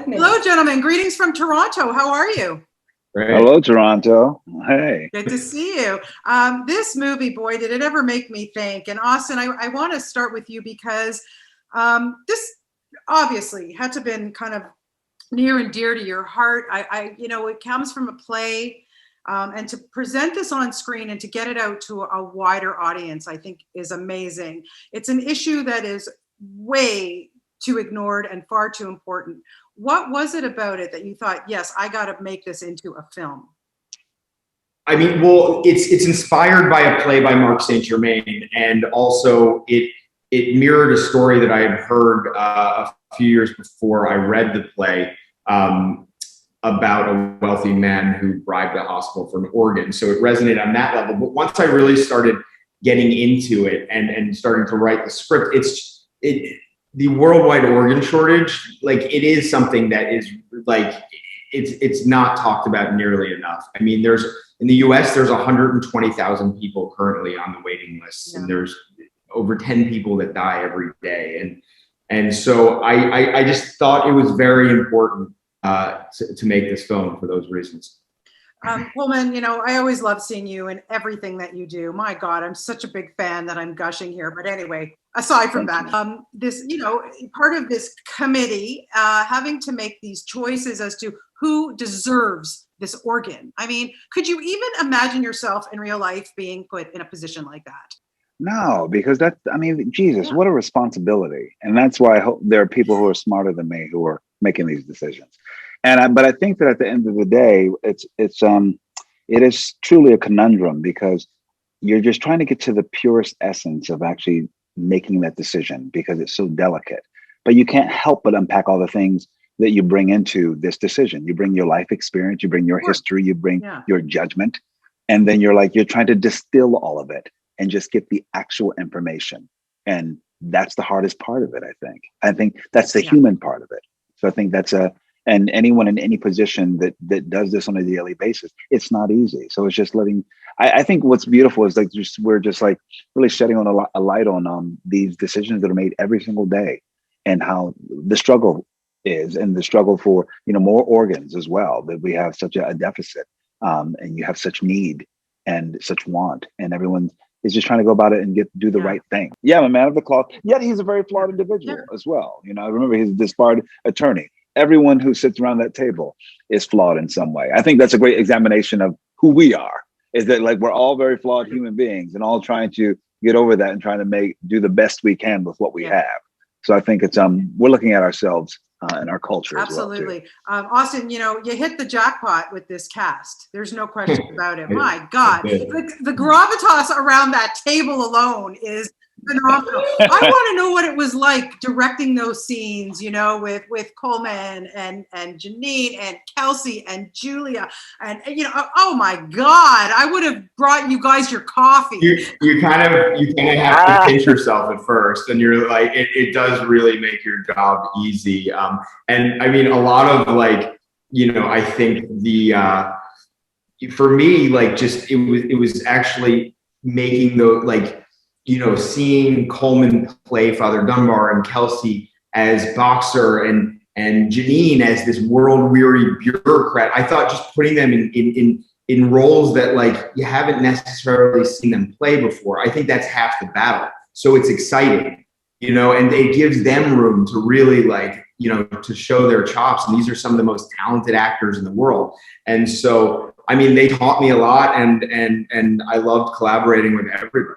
Hello, gentlemen. Greetings from Toronto. How are you? Right. Hello, Toronto. Hey. Good to see you. This movie, boy, did it ever make me think. And Austin, I want to start with you because this obviously had to have been kind of near and dear to your heart. It comes from a play, and to present this on screen and to get it out to a wider audience, I think is amazing. It's an issue that is way too ignored and far too important. What was it about it that you thought, yes, I got to make this into a film? I mean, well, it's inspired by a play by Mark St. Germain, and also it mirrored a story that I had heard a few years before I read the play about a wealthy man who bribed a hospital for an organ. So it resonated on that level. But once I really started getting into it and starting to write the script, the worldwide organ shortage, like it is something that is like, it's not talked about nearly enough. I mean, in the US, there's 120,000 people currently on the waiting list, and there's over 10 people that die every day. And so I just thought it was very important to make this film for those reasons. Colman, I always love seeing you and everything that you do. My God, I'm such a big fan that I'm gushing here. But anyway, aside from that, this, part of this committee having to make these choices as to who deserves this organ. I mean, could you even imagine yourself in real life being put in a position like that? No, because Jesus, what a responsibility. And that's why I hope there are people who are smarter than me who are making these decisions. But I think that at the end of the day, it is truly a conundrum, because you're just trying to get to the purest essence of actually making that decision, because it's so delicate. But you can't help but unpack all the things that you bring into this decision. You bring your life experience, you bring your history, you bring your judgment, and then you're trying to distill all of it and just get the actual information. And that's the hardest part of it, I think that's the human part of it. So I think and anyone in any position that does this on a daily basis, it's not easy. So it's just I think what's beautiful is we're just really shedding on a light on these decisions that are made every single day, and how the struggle is, and the struggle for, more organs as well, that we have such a deficit, and you have such need and such want, and everyone is just trying to go about it and do the right thing. Yeah, I'm a man of the cloth, yet he's a very flawed individual as well. I remember he's a disbarred attorney. Everyone who sits around that table is flawed in some way. I think that's a great examination of who we are, is that we're all very flawed human beings, and all trying to get over that and trying to do the best we can with what we have. So I think it's we're looking at ourselves and our culture. Absolutely. As well, Austin, you hit the jackpot with this cast. There's no question about it. My God, the gravitas around that table alone is phenomenal. I want to know what it was like directing those scenes, with Colman and Janine and Kelsey and Julia, and oh my God, I would have brought you guys your coffee. You kind of have to pinch yourself at first, and you're like, it does really make your job easy. And I mean, a lot of I think for me, just it was actually making seeing Colman play Father Dunbar, and Kelsey as Boxer, and Janine as this world-weary bureaucrat. I thought just putting them in roles that you haven't necessarily seen them play before, I think that's half the battle. So it's exciting, and it gives them room to really to show their chops. And these are some of the most talented actors in the world. And so, I mean, they taught me a lot, and I loved collaborating with everybody.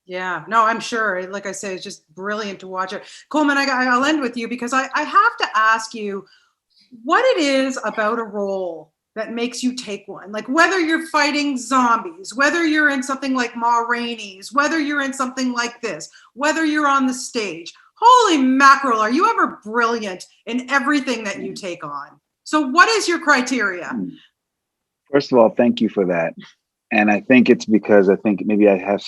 Yeah, no, I'm sure. Like I say, it's just brilliant to watch it. Colman, I'll end with you, because I have to ask you what it is about a role that makes you take one. Whether you're fighting zombies, whether you're in something like Ma Rainey's, whether you're in something like this, whether you're on the stage. Holy mackerel, are you ever brilliant in everything that you take on? So what is your criteria? First of all, thank you for that. And I think it's because I think maybe I have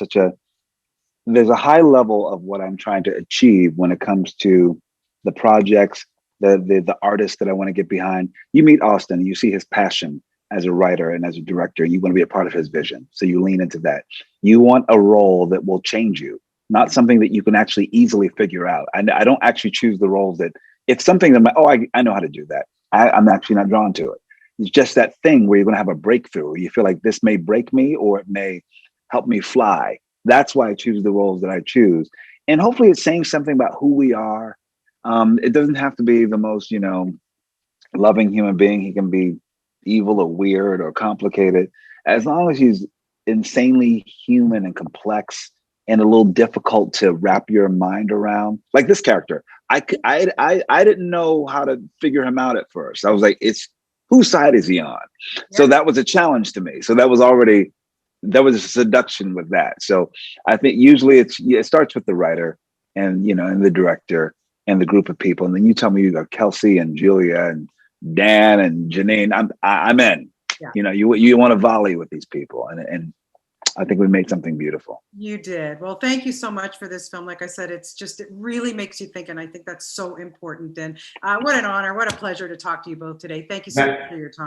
there's a high level of what I'm trying to achieve when it comes to the projects, the artists that I want to get behind. You meet Austin and you see his passion as a writer and as a director. You want to be a part of his vision. So you lean into that. You want a role that will change you, not something that you can actually easily figure out. I don't actually choose the roles that it's something that I know how to do that. I'm actually not drawn to it. It's just that thing where you're going to have a breakthrough. You feel like this may break me or it may help me fly. That's why I choose the roles that I choose. And hopefully it's saying something about who we are. It doesn't have to be the most, loving human being. He can be evil or weird or complicated. As long as he's insanely human and complex and a little difficult to wrap your mind around. Like this character, I didn't know how to figure him out at first. I was like, it's whose side is he on? Yeah. So that was a challenge to me. So there was a seduction with that. So I think usually it starts with the writer and and the director and the group of people, and then you tell me you got Kelsey and Julia and Dan and Janine. I'm in. Yeah. You want to volley with these people, and I think we made something beautiful. You did. Well, thank you so much for this film. Like I said, it really makes you think, and I think that's so important. And what an honor, what a pleasure to talk to you both today. Thank you so much for your time.